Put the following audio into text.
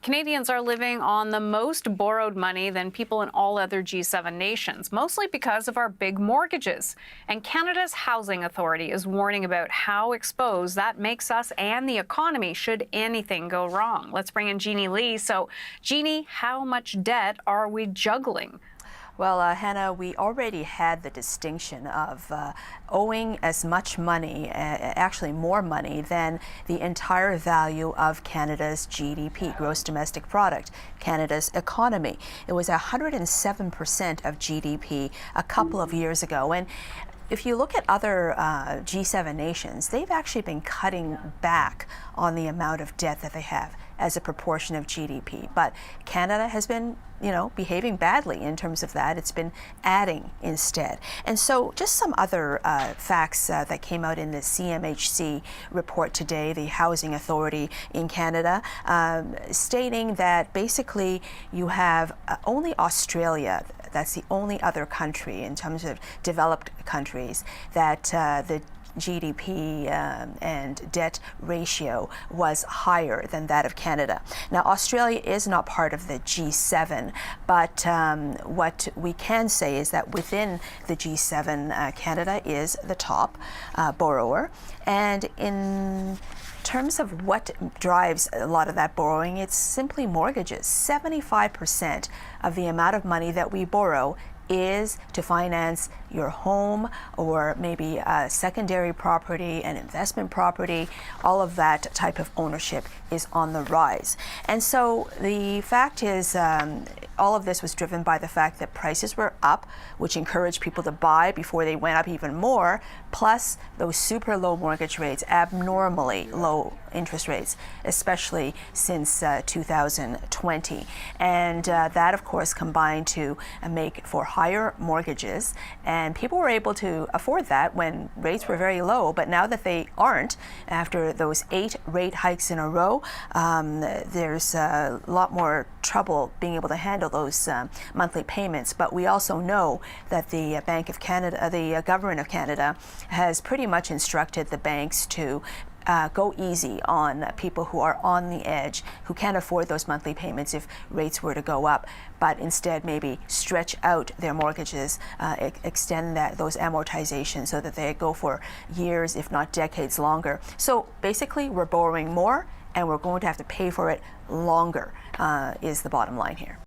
Canadians are living on the most borrowed money than people in all other G7 nations, mostly because of our big mortgages. And Canada's Housing Authority is warning about how exposed that makes us and the economy should anything go wrong. Let's bring in Jeannie Lee. So, Jeannie, how much debt are we juggling? Well, Hannah, we already had the distinction of owing as much money, actually more money, than the entire value of Canada's GDP, gross domestic product, Canada's economy. It was 107% of GDP a couple of years ago. And if you look at other G7 nations, they've actually been cutting back on the amount of debt that they have as a proportion of GDP. But Canada has been, behaving badly in terms of that. It's been adding instead. And so just some other facts that came out in the CMHC report today, the Housing Authority in Canada, stating that basically you have only Australia, that's the only other country in terms of developed countries that the GDP and debt ratio was higher than that of Canada. Now, Australia is not part of the G7, but what we can say is that within the G7, Canada is the top borrower. And in terms of what drives a lot of that borrowing, it's simply mortgages. 75% of the amount of money that we borrow is to finance your home or maybe a secondary property, an investment property. All of that type of ownership is on the rise. And so the fact is, all of this was driven by the fact that prices were up, which encouraged people to buy before they went up even more, plus those super low mortgage rates, abnormally low interest rates, especially since 2020. And that, of course, combined to make for higher mortgages. And people were able to afford that when rates were very low. But now that they aren't, after those 8 rate hikes in a row, there's a lot more trouble being able to handle those monthly payments. But we also know that the Bank of Canada, the government of Canada, has pretty much instructed the banks to go easy on people who are on the edge, who can't afford those monthly payments if rates were to go up, but instead maybe stretch out their mortgages, extend those amortizations so that they go for years, if not decades longer. So basically, we're borrowing more and we're going to have to pay for it longer, is the bottom line here.